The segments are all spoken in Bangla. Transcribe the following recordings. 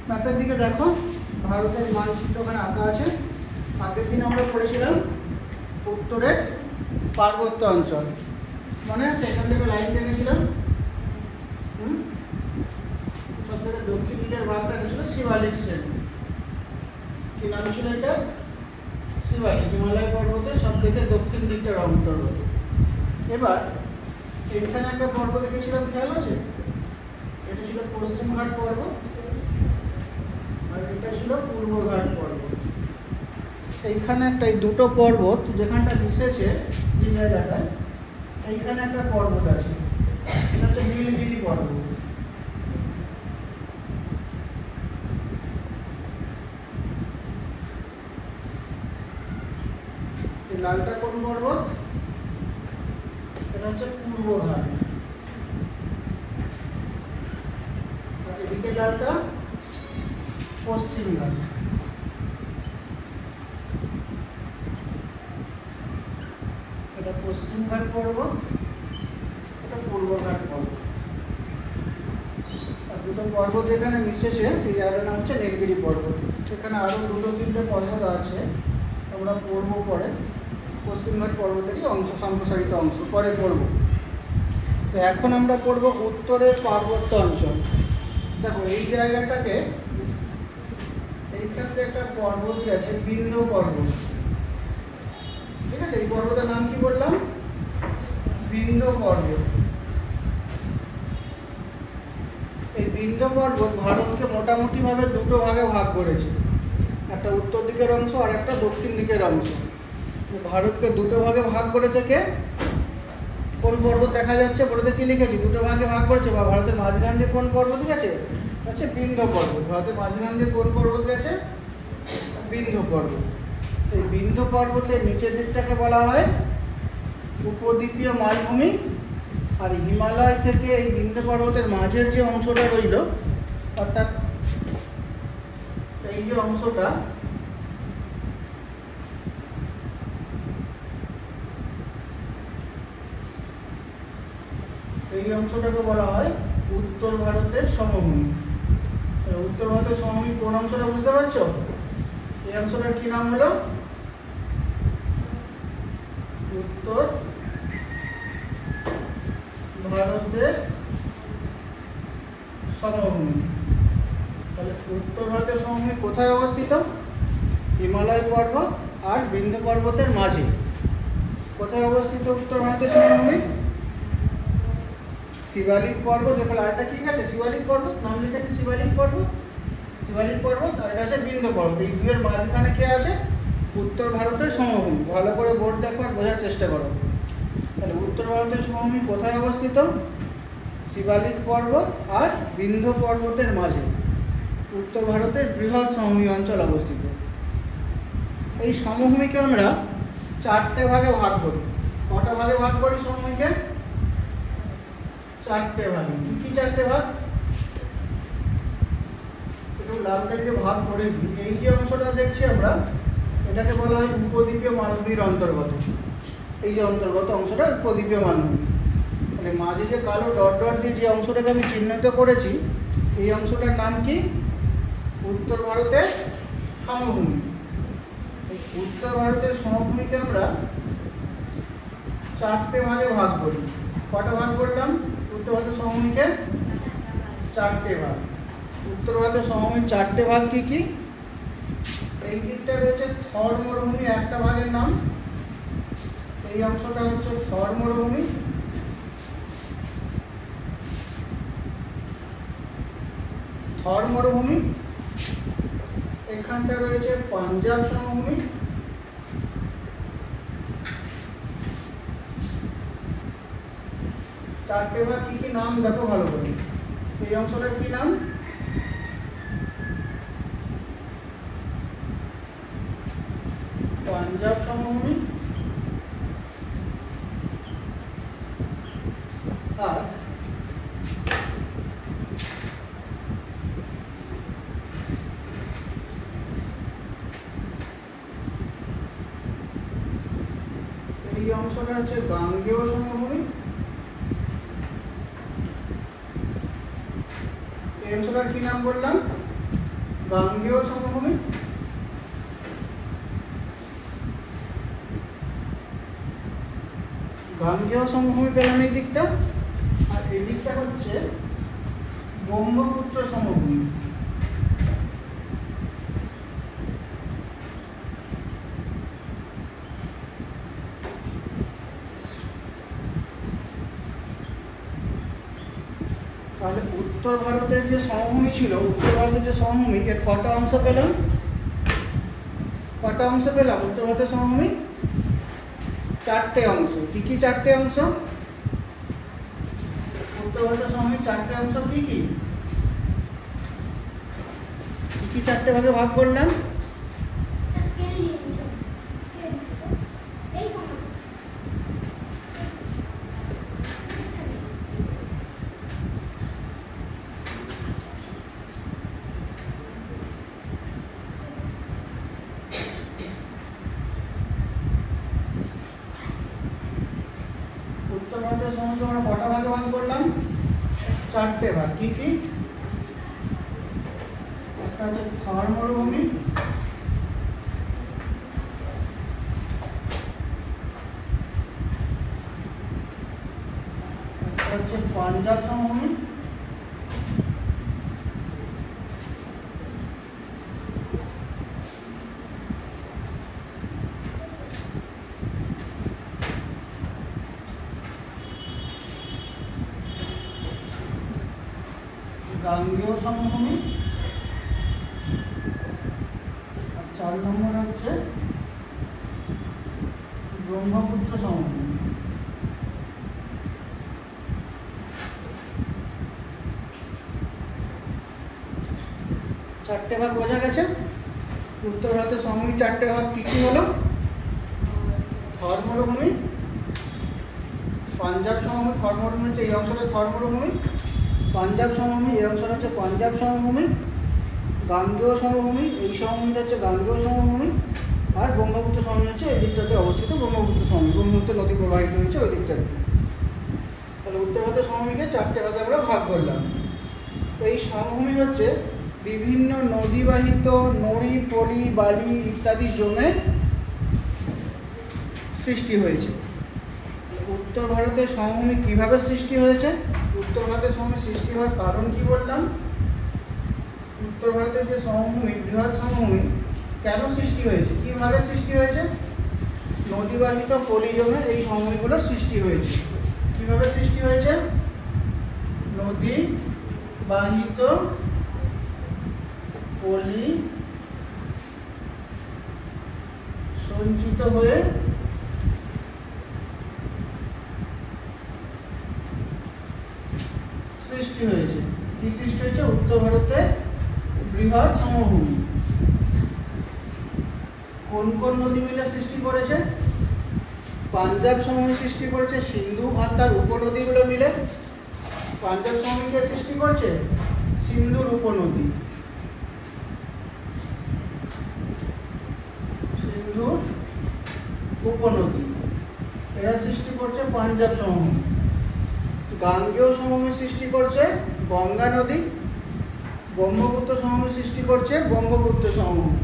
ম্যাপের দিকে দেখো, ভারতের মানচিত্র ওখানে আঁকা আছে। আগের দিন আমরা পড়েছিলাম উত্তরের পার্বত্য অঞ্চল, মানে সেখান থেকে লাইন টেনেছিলাম। সব থেকে দক্ষিণ দিকের ভাগটা ছিল শিবালিক শ্রেণী। কি নাম ছিল এটা? শিবালিক। হিমালয় পর্বতের সব থেকে দক্ষিণ দিকটার অন্তর্গত। এবার এখানে একটা পর্বত দেখেছিলাম, খেয়াল আছে? এটা ছিল পশ্চিমঘাট পর্বত আর এটা ছিল পূর্বঘাট পর্বত। এইখানে একটা, এই দুটো পর্বত যেখানটা মিশেছে যে জায়গাটায়, এইখানে একটা পর্বত আছে, এটা হচ্ছে নীলগিরি পর্বত। এই লালটা কোন পর্বত? এটা হচ্ছে পূর্বঘাট। আর এদিকে লালটা পশ্চিমঘাট। এটা পশ্চিমঘাট পর্বত, এটা পূর্বঘাট পর্বত। আর দুটো পর্বত যেখানে মিশেছে সেই জায়গাটার নাম হচ্ছে নীলগিরি পর্বত। সেখানে আরো দুটো তিনটে পর্বত আছে, আমরা পড়বো পরে। পশ্চিমঘাট পর্বতেরই অংশ, সম্প্রসারিত অংশ, পরে পড়ব। তো এখন আমরা পড়বো উত্তরের পার্বত্য অঞ্চল। দেখো এই জায়গাটাকে, এইখান থেকে একটা পর্বত আছে বিন্ধ্য পর্বত, ঠিক আছে? এই পর্বতের নাম কি বললাম? বিন্ধ্য পর্বত। এই বিন্ধ্য পর্বত ভারতকে মোটামুটি ভাবে দুটো ভাগে ভাগ করেছে, একটা উত্তর দিকের অংশ আর একটা দক্ষিণ দিকের অংশ। ভারতকে দুটো ভাগে ভাগ করেছে কে? কোন পর্বত দেখা যাচ্ছে? বোর্ডে কি লিখেছি? দুটো ভাগে ভাগ করেছে। বা ভারতের মাঝখান দিয়ে কোন পর্বত গেছে? হচ্ছে বিন্ধ্য পর্বত। ভারতের মাঝখান দিয়ে কোন পর্বত গেছে? বিন্ধ্য পর্বত। এই বিন্ধ্য পর্বতের নিচের দিকটাকে বলা হয় উপদ্বীপীয় মালভূমি। আর হিমালয় থেকে এই বিন্ধ্য পর্বতের মাঝের যে অংশটা রইল, অর্থাৎ এই যে অংশটা, এই অংশটাকে বলা হয় উত্তর ভারতের সমভূমি। উত্তর ভারতের সমভূমি কোন অংশটা বুঝতে পারছো? এই অংশটার কি নাম হলো? উত্তর ভারতের সমভূমি। তাহলে উত্তর ভারতের সমভূমি কোথায় অবস্থিত? হিমালয় পর্বত আর বিন্ধ্য পর্বতের মাঝে। কোথায় অবস্থিত উত্তর ভারতের সমভূমি? শিবালিক পর্বত। এখানে আরেকটা কি আছে? শিবালিক পর্বত, নাম লিখেছে শিবালিক পর্বত। শিবালিক পর্বত আর এটা আছে বিন্ধ্য পর্বত। এই দুয়ের মাঝখানে কে আছে? উত্তর ভারতের সমভূমি। ভালো করে বোর্ড দেখো আর বোঝার চেষ্টা করো। তাহলে উত্তর ভারতের সমভূমি কোথায় অবস্থিত? শিবালিক পর্বত আর বিন্ধ্য পর্বতের মাঝে উত্তর ভারতের বৃহৎ সমভূমি অঞ্চল অবস্থিত। এই সমভূমিকে আমরা চারটে ভাগে ভাগ করি। কটা ভাগে ভাগ করি সমভূমিকে? চারটে ভাগে। কি কি চারটে ভাগ? একটু লালটাকে ভাগ করে দিই। এই যে অংশটা দেখছি আমরা, এটাকে বলা হয় উপদ্বীপীয় মালভূমির অন্তর্গত। এই যে অন্তর্গত অংশটা উপদ্বীপীয় মালভূমি। মানে মাঝে যে কালো ডট ডট দিয়ে যে অংশটাকে আমি চিহ্নিত করেছি, এই অংশটার নাম কি? উত্তর ভারতের সমভূমি। উত্তর ভারতের সমভূমিকে আমরা চারটে ভাগে ভাগ করি। কটা ভাগ করলাম উত্তর ভারতের সমভূমিকে? চারটে ভাগ। উত্তর ভারতের সমভূমির চারটে ভাগ কি কি? এই দিকটা রয়েছে থর মরুভূমি, একটা ভাগের নাম। এই অংশটা হচ্ছে থর মরুভূমি। থর মরুভূমি। এখানটা রয়েছে পাঞ্জাব সমভূমি। চারটে ভাগ কি কি নাম দেখো ভালো করে। এই অংশটার কি নাম? পাঞ্জাব সমভূমি। আর এই অংশটা হচ্ছে গাঙ্গেয় সমভূমি। এই অংশটার কি নাম বললাম? গাঙ্গেয় সমভূমি, গাঙ্গেয় সমভূমি পেলাম এই দিকটা, আর এই দিকটা হচ্ছে ব্রহ্মপুত্র সমভূমি। তাহলে উত্তর ভারতের যে সমভূমি ছিল, উত্তর ভারতের যে সমভূমি, এর কটা অংশ পেলাম? কটা অংশ পেলাম উত্তর ভারতের সমভূমি? চারটে অংশ। কি কি চারটে অংশ? উত্তর ভারতের সমভূমি চারটে অংশ কি কি? কি কি চারটে ভাগে ভাগ করলাম? উত্তর ভারতের সমভূমি আমরা কটা ভাগে ভাগ করলাম? চারটে ভাগ। কি কি? একটা হচ্ছে থর মরুভূমি, একটা হচ্ছে পাঞ্জাব সমভূমি, গাঙ্গেয় সমভূমি, আর 4 নম্বর হচ্ছে ব্রহ্মপুত্র সমভূমি। চারটে ভাগ বোঝা গেছে? উত্তর ভারতের সমভূমি চারটে ভাগ কি কি হলো? থর মরুভূমি, পাঞ্জাব সমভূমি, থর মরুভূমি হচ্ছে এই অংশটা থর মরুভূমি, পাঞ্জাব সমভূমি এই অংশটা হচ্ছে পাঞ্জাব সমভূমি, গাঙ্গেয় সমভূমি এই সমভূমিটা হচ্ছে গাঙ্গেয় সমভূমি, আর ব্রহ্মপুত্র সমভূমি হচ্ছে এই দিকটাতে অবস্থিত ব্রহ্মপুত্র সমভূমি, ব্রহ্মপুত্র নদী প্রবাহিত হয়েছে ওই দিকটাতে। তাহলে উত্তর ভারতের সমভূমিকে চারটে ভাগে আমরা ভাগ করলাম। তো এই সমভূমি হচ্ছে বিভিন্ন নদীবাহিত নড়ি, পলি, বালি ইত্যাদি জমে সৃষ্টি হয়েছে। উত্তর ভারতের সমভূমি কিভাবে সৃষ্টি হয়েছে? উত্তর ভারতের সমভূমি সৃষ্টি হওয়ার কারণ কি বললাম? উত্তর ভারতের যে সমভূমি, বৃহৎ সমভূমি কেন সৃষ্টি হয়েছে, কিভাবে সৃষ্টি হয়েছে? নদীবাহিত পলি জমে এই সমভূমিগুলোর সৃষ্টি হয়েছে। কিভাবে সৃষ্টি হয়েছে? নদী বাহিত পলি সঞ্চিত হয়ে সৃষ্টি হয়েছে। কি সৃষ্টি হয়েছে? উত্তর ভারতে বৃহৎ সমভূমি। কোন কোন নদী মিলে সৃষ্টি করেছে? পাঞ্জাব সমভূমি সৃষ্টি করেছে সিন্ধু আর তার উপনদীগুলো মিলে। পাঞ্জাব সমভূমিকে সৃষ্টি করছে সিন্ধুর উপনদী, সিন্ধুর উপনদী এরা সৃষ্টি করছে পাঞ্জাব সমভূমি। গাঙ্গেয় সমভূমি সৃষ্টি করছে গঙ্গা নদী, ব্রহ্মপুত্র সমভূমি সৃষ্টি করছে ব্রহ্মপুত্র সমভূমি।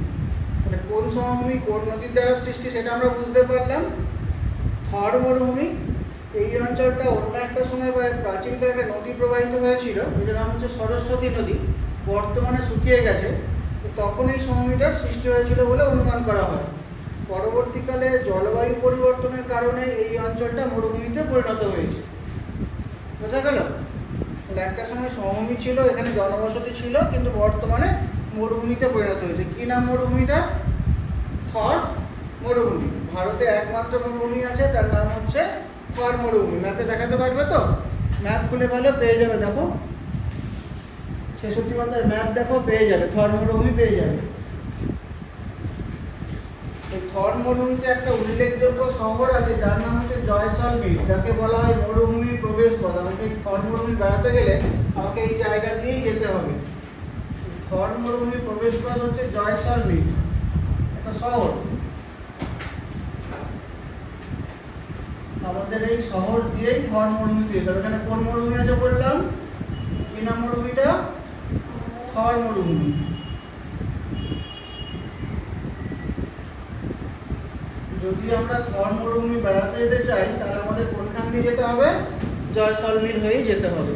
মানে কোন সমভূমি কোন নদীর দ্বারা সৃষ্টি সেটা আমরা বুঝতে পারলাম। থর মরুভূমি এই অঞ্চলটা অন্য একটা সময় প্রাচীনকালে একটা নদী প্রবাহিত হয়েছিল, এটার নাম হচ্ছে সরস্বতী নদী, বর্তমানে শুকিয়ে গেছে। তো তখন এই সমভূমিটার সৃষ্টি হয়েছিল বলে অনুমান করা হয়। পরবর্তীকালে জলবায়ু পরিবর্তনের কারণে এই অঞ্চলটা মরুভূমিতে পরিণত হয়েছে। বোঝা গেল? তাহলে একটা সময় সমভূমি ছিল, এখানে জনবসতি ছিল, কিন্তু বর্তমানে মরুভূমিতে পরিণত হয়েছে। কি নাম মরুভূমিটা? থর মরুভূমি। ভারতে একমাত্র মরুভূমি আছে, তার নাম হচ্ছে থর মরুভূমি। ম্যাপে দেখাতে পারবে তো? ম্যাপ খুলে ভালো পেয়ে যাবে, দেখো 66 পাতার ম্যাপ দেখো, পেয়ে যাবে থর মরুভূমি পেয়ে যাবে। এই থর মরুভূমিতে একটা উল্লেখযোগ্য শহর আছে যার নাম হচ্ছে জয়সলমীর, যাকে বলা হয় মরুভূমির প্রবেশপথ। আমাকে এই থর মরুভূমি বেড়াতে গেলে আমাকে এই জায়গা দিয়েই যেতে হবে। থর মরুভূমির প্রবেশপথ হচ্ছে জয়সলমীর, একটা শহর। আমাদের এই শহর দিয়েই থর মরুভূমি দিয়ে যাবে। এখানে কোন মরুভূমি আছে বললাম? কি নাম মরুভূমিটা? থর মরুভূমি। যদি আমরা থর মরুভূমি বেড়াতে যেতে চাই তাহলে আমাদের কোনখান দিয়ে যেতে হবে? জয়সলমীর হয়ে যেতে হবে।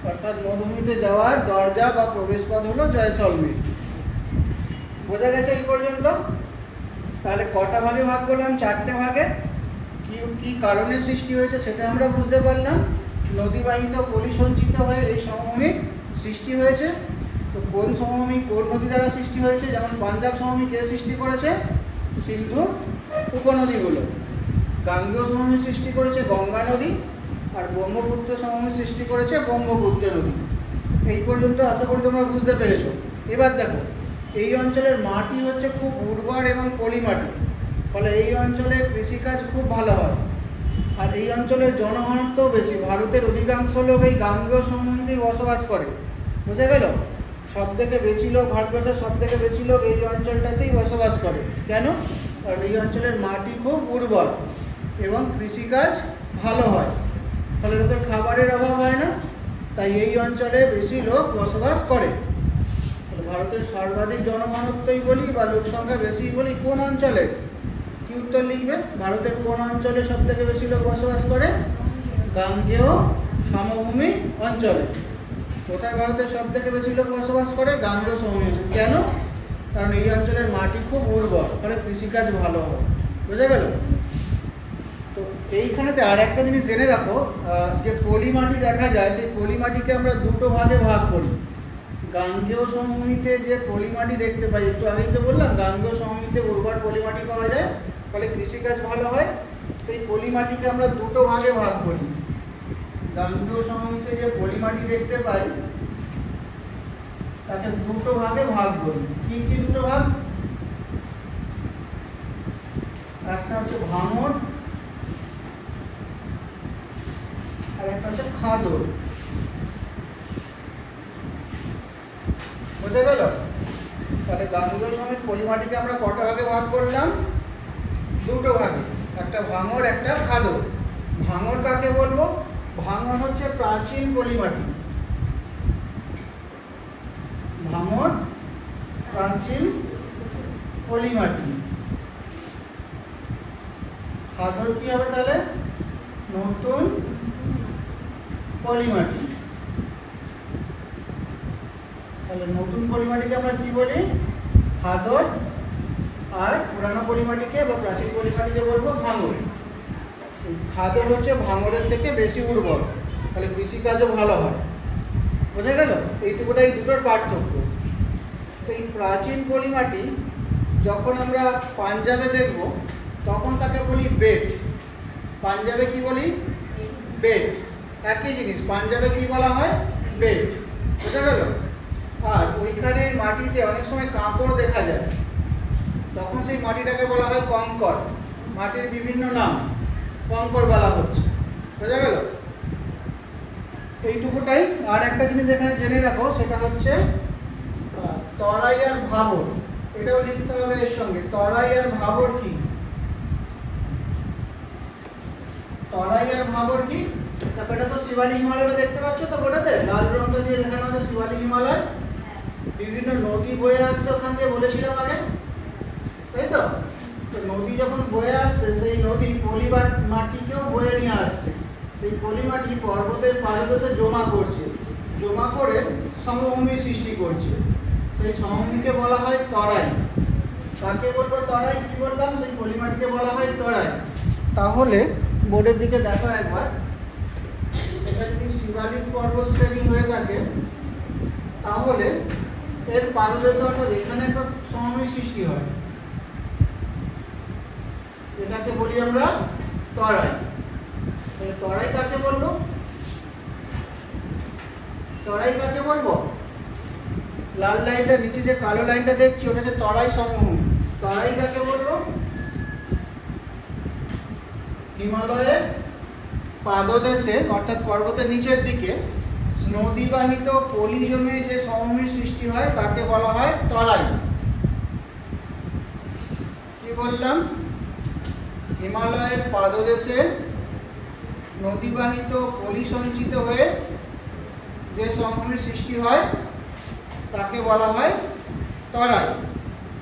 অর্থাৎ মরুভূমিতে যাওয়ার দরজা বা প্রবেশপথ হলো জয়সলমীর। বোঝা গেছে এই পর্যন্ত? তাহলে কটা ভাগে ভাগ করলাম? 4টে ভাগে। কি কারণে সৃষ্টি হয়েছে সেটা আমরা বুঝতে পারলাম। নদীবাহিত পলি সঞ্চিত হয়ে এই সমভূমির সৃষ্টি হয়েছে। তো কোন সমভূমি কোন নদী দ্বারা সৃষ্টি হয়েছে? যেমন পাঞ্জাব সমভূমি কে সৃষ্টি করেছে? সিন্ধু উপনদীগুলো। গাঙ্গেয় সমভূমি সৃষ্টি করেছে গঙ্গা নদী, আর ব্রহ্মপুত্র সমভূমি সৃষ্টি করেছে ব্রহ্মপুত্র নদী। এই পর্যন্ত আশা করি তোমরা বুঝতে পেরেছো। এবার দেখো, এই অঞ্চলের মাটি হচ্ছে খুব উর্বর এবং পলি মাটি, ফলে এই অঞ্চলে কৃষিকাজ খুব ভালো হয়। আর এই অঞ্চলের জনঘনত্বও বেশি। ভারতের অধিকাংশ লোক এই গাঙ্গেয় সমভূমিতেই বসবাস করে। বুঝা গেল? সব থেকে বেশি লোক, ভারতবর্ষের সব থেকে বেশি লোক এই অঞ্চলটাতেই বসবাস করে। কেন? কারণ এই অঞ্চলের মাটি খুব উর্বর এবং কৃষিকাজ ভালো হয়, ফলে লোকের খাবারের অভাব হয় না, তাই এই অঞ্চলে বেশি লোক বসবাস করে। ভারতের সর্বাধিক জনঘনত্বই বলি বা লোক সংখ্যা বেশি বলি কোন অঞ্চলে? কি উত্তর লিখবে? ভারতের কোন অঞ্চলে সব থেকে বেশি লোক বসবাস করে? গাঙ্গেয় সমভূমি অঞ্চলে। কোথায় ভারতের সব থেকে বেশি লোক বসবাস করে? গাঙ্গেয় সমভূমি অঞ্চলে। কেন? কারণ এই অঞ্চলের মাটি খুব উর্বর, ফলে কৃষিকাজ ভালো হয়। বোঝা গেল? তো এইখানেতে আর একটা জিনিস জেনে রাখো, যে পলি মাটি দেখা যায় সেই পলি মাটিকে আমরা দুটো ভাগে ভাগ করি। গাঙ্গেয় সমভূমিতে যে পলি মাটি দেখতে পাই, একটু আগেই তো বললাম গাঙ্গেয় সমভূমিতে উর্বর পলি মাটি পাওয়া যায়, ফলে কৃষিকাজ ভালো হয়। সেই পলি মাটিকে আমরা দুটো ভাগে ভাগ করি। গাঙ্গেয় সমভূমিতে যে পলি মাটি দেখতে পাই তাকে দুটো ভাগে ভাগ করি। কি কি দুটো ভাগ? একটা হচ্ছে ভাঙড় আর একটা হচ্ছে খাদর। বুঝে গেল? তাহলে গাঙ্গেয় সমভূমির পলি মাটিকে আমরা কটা ভাগে ভাগ করলাম? দুটো ভাগে, একটা ভাঙড় একটা খাদর। ভাঙড় কাকে বলবো? ভাঙড় হচ্ছে প্রাচীন পলি মাটি। ভাঙড় প্রাচীন পলি মাটি। খাদর কি হবে তাহলে? নতুন পলি মাটি। তাহলে নতুন পলি মাটিকে আমরা কি বলি? খাদর। আর পুরানো পলি মাটিকে বা প্রাচীন পলি মাটিকে বলবো ভাঙড়। খাদর হচ্ছে ভাঙড়ের থেকে বেশি উর্বর, তাহলে কৃষিকাজও ভালো হয়। বোঝা গেল? এইটুকুটাই দুটোর পার্থক্য। তো এই প্রাচীন পলি মাটি যখন আমরা পাঞ্জাবে দেখব তখন তাকে বলি বেট। পাঞ্জাবে কি বলি? বেট। একই জিনিস, পাঞ্জাবে কি বলা হয়? বেট। বোঝা গেল? আর ওইখানে মাটিতে অনেক সময় কাঁকড় দেখা যায়, তখন সেই মাটিটাকে বলা হয় কঙ্কর। মাটির বিভিন্ন নাম, কঙ্কর বলা হচ্ছে। বোঝা গেল? এইটুকুটাই। আর একটা জিনিস এখানে জেনে রাখো, সেটা হচ্ছে তরাই আর ভাবর। এটাও লিখতে হবে এর সঙ্গে। তরাই আর ভাবর কি? তরাই আর ভাবর কি? তারপর এটা তো শিবালিক হিমালয়টা দেখতে পাচ্ছ তো, ওটাতে লাল রঙটা দিয়ে দেখানো হচ্ছে শিবালিক হিমালয়। বিভিন্ন নদী বয়ে আসছে ওখান দিয়ে, বলেছিলাম আগে, তাই তো? তো নদী যখন বয়ে আসছে, সেই নদী পলি মাটিকেও বয়ে নিয়ে আসছে। সেই পলি মাটি পর্বতের পাদদেশে জমা করছে, জমা করে সমভূমি সৃষ্টি করছে। সেই সমভূমিকে বলা হয় তরাই। কাকে বলবো তরাই? কি বললাম? সেই পলি মাটিকে বলা হয় তরাই। তাহলে বোর্ডের দিকে দেখো একবার, এটা যদি শিবালিক পর্বত শ্রেণী হয়ে থাকে তাহলে এর পাদদেশে অর্থাৎ এখানে একটা সমভূমি সৃষ্টি হয়, এটাকে বলি আমরা তরাই। তাহলে তরাই কাকে বলবো? তরাই কাকে বলবো? লাল লাইনটা নিচে যে কালো লাইনটা দেখছি ওটা হচ্ছে তরাই সমভূমি। তরাই কাকে বলবো? হিমালয়ের পাদদেশে অর্থাৎ পর্বতের নিচের দিকে নদীবাহিত পলি জমে যে সমভূমির সৃষ্টি হয় তাকে বলা হয় তরাই। কি বললাম? হিমালয়ের পাদদেশে নদীবাহিত পলি সঞ্চিত হয়ে যে সমভূমির সৃষ্টি হয় তাকে বলা হয় তরাই।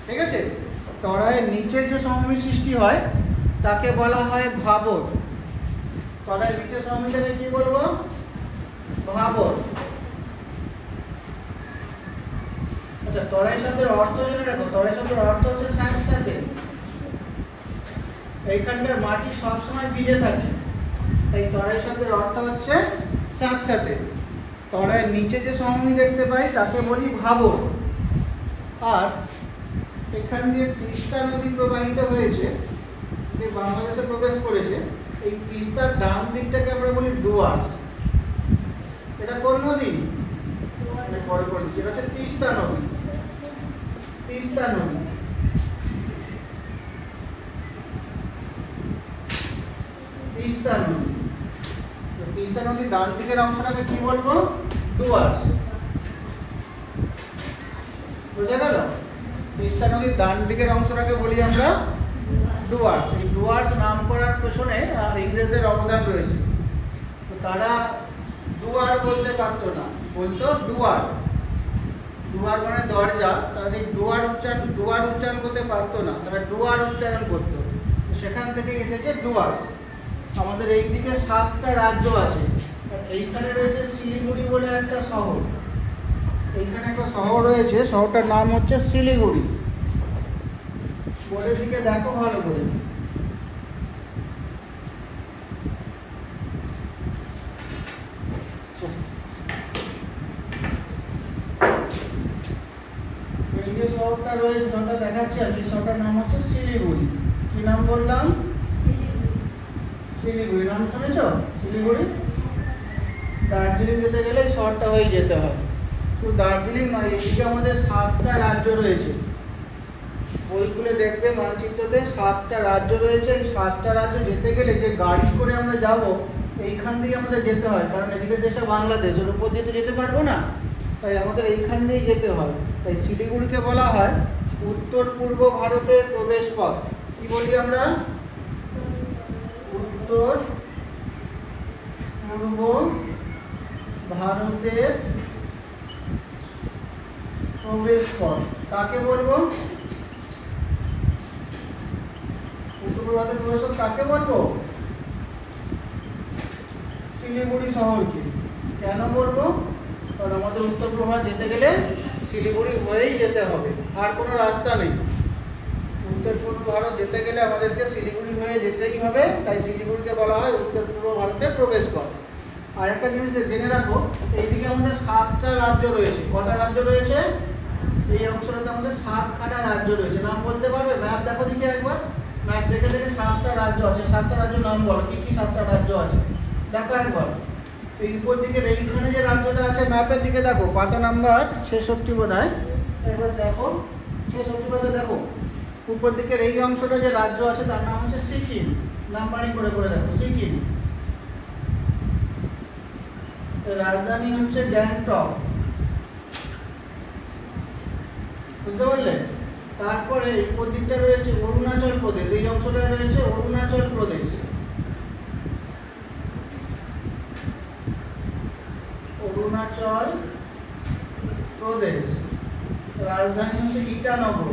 ঠিক আছে? তরাইয়ের নিচের যে সমভূমির সৃষ্টি হয় তাকে বলা হয় ভাবর। তরাই নিচে সহমিটাকে কি বলবো? ভাবর। আচ্ছা, তরাই শব্দের অর্থ জেনে রাখো। তরাই শব্দের অর্থ হচ্ছে স্যাঁতস্যাঁতে। এইখানকার মাটি সবসময় ভিজে থাকে, তাই তরাই শব্দের অর্থ হচ্ছে স্যাঁতস্যাঁতে। তরাইয়ের নিচে যে সহমি দেখতে পাই তাকে বলি ভাবর। আর এখান দিয়ে তিস্তা নদী প্রবাহিত হয়েছে, যে বাংলাদেশে প্রবেশ করেছে, এই তিস্তার ডান দিকটাকে আমরা বলি ডুয়ার্স। এটা কোন নদী? এটা হচ্ছে তিস্তা নদী। তিস্তা নদী। তিস্তা নদী। তিস্তা নদীর ডান দিকের অংশটাকে কি বলবো? ডুয়ার্স। বুঝা গেল? তিস্তা নদীর ডান দিকের অংশটাকে বলি আমরা ডুয়ার্স। এই ডুয়ার্স নাম করার পেছনে ইংরেজদের অবদান রয়েছে। তো তারা দুয়ার বলতে পারতো না, বলতো ডুয়ার। ডুয়ার মানে দরজা। তারা সেই ডুয়ার উচ্চারণ করতে পারতো না, তারা ডুয়ার উচ্চারণ করতো। সেখান থেকে এসেছে ডুয়ার্স। আমাদের এই দিকে 7টা রাজ্য আছে। এইখানে রয়েছে শিলিগুড়ি বলে একটা শহর। এইখানে একটা শহর রয়েছে, শহরটার নাম হচ্ছে শিলিগুড়ি। বোর্ডের দিকে দেখো ভালো করে। এই যে শহরটা রয়েছে, শহরটা দেখাচ্ছি আর কি, শহরটার নাম হচ্ছে শিলিগুড়ি। কি নাম বললাম? শিলিগুড়ি। নাম শুনেছো? শিলিগুড়ি। দার্জিলিং যেতে গেলে এই শহরটা হয়ে যেতে হয়। তো দার্জিলিং নয়, এদিকে আমাদের 7টা রাজ্য রয়েছে। বইগুলো দেখবে মানচিত্রতে 7টা রাজ্য রয়েছে। এই 7টা রাজ্য যেতে গেলে যে গাড়ি করে আমরা যাব, এইখান দিয়ে আমাদের যেতে হয়, কারণ এদিকে দেশটা বাংলাদেশ, ওর উপর দিয়ে তো যেতে পারবো না, তাই আমাদের এইখান দিয়েই যেতে হয়। তাই শিলিগুড়িকে বলা হয় উত্তর পূর্ব ভারতের প্রবেশ পথ। কি বলি আমরা? উত্তর পূর্ব ভারতের প্রবেশ পথ। কাকে বলবো? উত্তর পূর্ব ভারতের প্রবেশ পথ কাকে বলবো? শিলিগুড়ি শহরকে। কেন বলবো? কারণ আমাদের উত্তর পূর্ব ভারত যেতে গেলে শিলিগুড়ি হয়েই যেতে হবে, আর কোনো রাস্তা নেই। উত্তর পূর্ব ভারত যেতে গেলে আমাদেরকে শিলিগুড়ি হয়ে যেতেই হবে, তাই শিলিগুড়িকে বলা হয় উত্তর পূর্ব ভারতের প্রবেশ পথ। আর একটা জিনিস জেনে রাখো, এইদিকে আমাদের 7টা রাজ্য রয়েছে। কটা রাজ্য রয়েছে? এই অংশটাতে আমাদের 7খানা রাজ্য রয়েছে। নাম বলতে পারবে? ম্যাপ দেখো দেখি একবার। ম্যাপ দেখে দেখে 7টা রাজ্য আছে। 7টা রাজ্যের নাম বলো, কি কি 7টা রাজ্য আছে দেখো একবার। এই উপর দিকে এইখানে যে রাজ্যটা আছে, ম্যাপের দিকে দেখো, পাতা নাম্বার 66 বোধহয়। একবার দেখো 66 পাতা দেখো। উপর দিকের এই অংশটা যে রাজ্য আছে তার নাম হচ্ছে সিকিম। নাম্বারিং করে করে দেখো, সিকিম। রাজধানী হচ্ছে গ্যাংটক। বুঝতে পারলে? তারপরে উপর দিকটা রয়েছে অরুণাচল প্রদেশ। এই অংশটা রয়েছে অরুণাচল প্রদেশ। অরুণাচল প্রদেশ। রাজধানী হচ্ছে ইটানগর।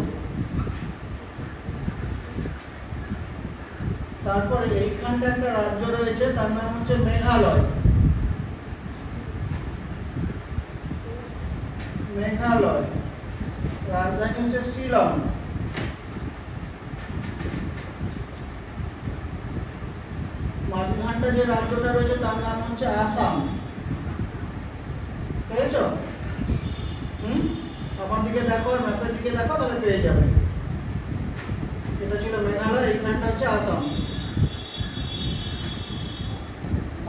তারপরে এইখানটা একটা রাজ্য রয়েছে, তার নাম হচ্ছে মেঘালয়। মেঘালয়। রাজধানী হচ্ছে শিলং। মাঝখানটা যে রাজ্যটা রয়েছে তার নাম হচ্ছে আসাম। পেয়েছো? আমার দিকে দেখো আর ম্যাপের দিকে দেখো, তাহলে পেয়ে যাবে। এটা ছিল মেঘালয়, এইখানটা হচ্ছে আসাম।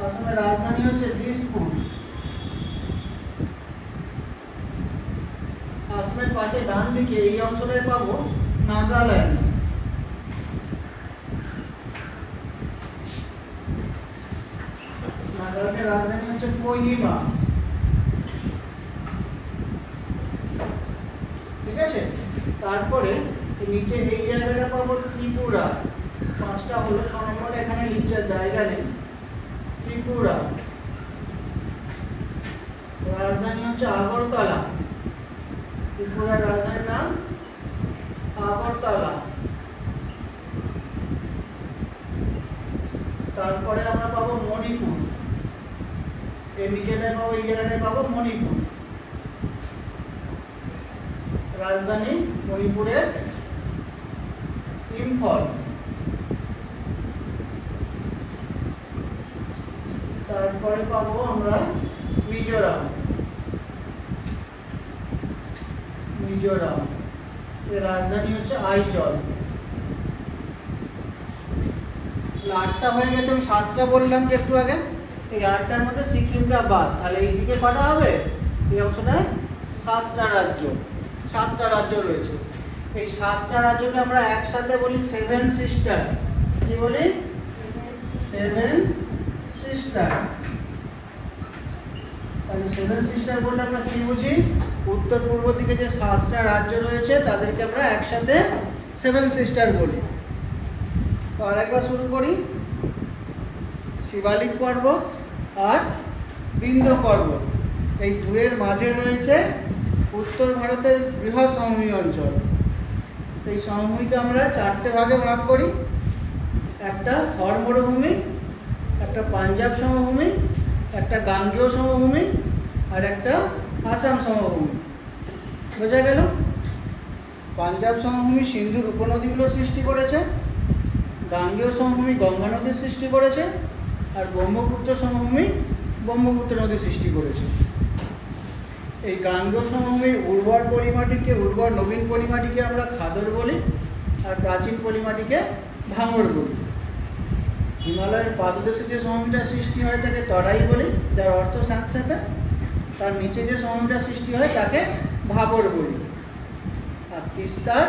আসামের রাজধানী হচ্ছে দিসপুর। আসামের পাশে ডান দিকে এই অংশটায় পাবো নাগাল্যান্ড। নাগাল্যান্ডের রাজধানী হচ্ছে কোহিমা। ঠিক আছে? তারপরে নিচে এই জায়গাটা পাবো ত্রিপুরা। 5টা হলো, 6 নম্বর এখানে লিখছে, জায়গা নেই। ত্রিপুরা। রাজধানী হচ্ছে আগরতলা। ত্রিপুরার রাজধানীর নাম আগরতলা। মণিপুর, এই নিচেটায় পাবো, এই জায়গাটায় পাবো মণিপুর। রাজধানী মণিপুরের ইম্ফল। তারপরে পাবো আমরা মিজোরাম, মিজোরাম এর রাজধানী হচ্ছে আইজল। 8টা হয়ে গেছে, আমি 7টা বললাম যে একটু আগে, এই 8টার মধ্যে সিকিমটা বাদ, তাহলে এইদিকে কটা হবে? এই অংশটায় 7টা রাজ্য, 7টা রাজ্য রয়েছে। এই 7টা রাজ্যকে আমরা একসাথে বলি সেভেন সিস্টার। কি বলি? Seven sister. তাহলে সেভেন সিস্টার বললে আমরা কি বুঝি? উত্তর পূর্ব দিকে যে 7টা রাজ্য রয়েছে তাদেরকে আমরা একসাথে সেভেন সিস্টার বলি। তো আরেকবার শুরু করি। শিবালিক পর্বত আর বিন্ধ্য পর্বত, এই দুয়ের মাঝে রয়েছে উত্তর ভারতের বৃহৎ সমভূমি অঞ্চল। এই সমভূমিকে আমরা 4টে ভাগে ভাগ করি। একটা থর মরুভূমি, একটা পাঞ্জাব সমভূমি, একটা গাঙ্গেয় সমভূমি, আর একটা আসাম সমভূমি। বোঝা গেল? পাঞ্জাব সমভূমি সিন্ধুর উপনদীগুলো সৃষ্টি করেছে, গাঙ্গেয় সমভূমি গঙ্গা নদীর সৃষ্টি করেছে, আর ব্রহ্মপুত্র সমভূমি ব্রহ্মপুত্র নদী সৃষ্টি করেছে। এই গাঙ্গেয় সমভূমির উর্বর পলিমাটিকে, উর্বর নবীন পলিমাটিকে আমরা খাদর বলি, আর প্রাচীন পলিমাটিকে ভাঙর বলি। হিমালয়ের পাদদেশে যে সমভূমিটা সৃষ্টি হয় তাকে তরাই বলি, যার অর্থ স্যাঁতস্যাঁতে। তার নিচে যে সমভূমিটা সৃষ্টি হয় তাকে ভাবর বলি। আর তিস্তার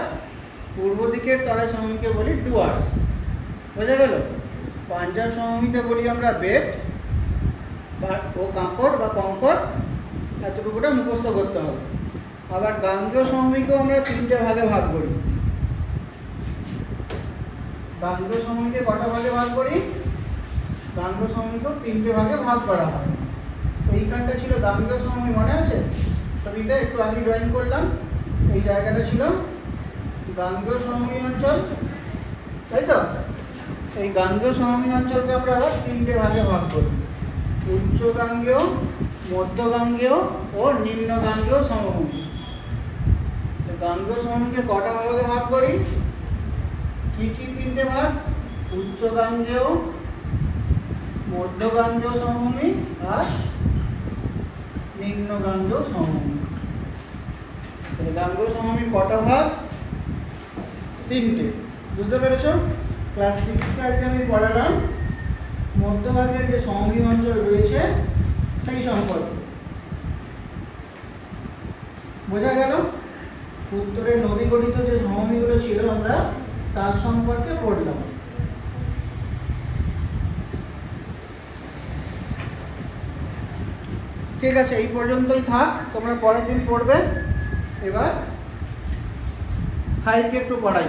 পূর্ব দিকের তরাই সমভূমিকে বলি ডুয়ার্স। বোঝা গেল? পাঞ্জাব সমভূমিকে বলি আমরা বেট ও কাঁকর বা কঙ্কর। এতটুকুটা মুখস্থ করতে হবে। আবার গাঙ্গেয় সমভূমিকেও আমরা 3টে ভাগে ভাগ করি। গাঙ্গেয় সমভূমিকে কটা ভাগে ভাগ করি? গাঙ্গেয় সমভূমিকেও 3টে ভাগে ভাগ করা হয়। এইখানটা ছিল গাঙ্গেয় সমভূমি, মনে আছে? ছবিটা একটু আগে ড্রয়িং করলাম। এই জায়গাটা ছিল গাঙ্গেয় সমভূমি অঞ্চল, তাই তো? এই গাঙ্গেয় সমভূমি অঞ্চলকে আমরা আবার 3টে ভাগে ভাগ করি: উচ্চ গাঙ্গেয়, মধ্য গাঙ্গেয় ও নিম্ন গাঙ্গেয় সমভূমি। গাঙ্গেয় সমভূমিকে কটা ভাগে ভাগ করি? কি কি 3টে ভাগ? উচ্চ গাঙ্গেয়, মধ্য গাঙ্গেয় সমভূমি আর নিম্ন গাঙ্গেয় সমভূমি। গাঙ্গেয় সমভূমির কটা ভাগ? 3টে। বুঝতে পেরেছো? ক্লাস 6 আজকে আমি পড়ালাম মধ্যভাগের যে সমভূমি অঞ্চল রয়েছে সেই সম্পর্কে। বোঝা গেল? উত্তরে নদী গঠিত যে সমভূমিগুলো ছিল আমরা তার সম্পর্কে পড়লাম। ঠিক আছে, এই পর্যন্তই থাক, তোমরা পরের দিন পড়বে। এবার 5কে একটু পড়াই।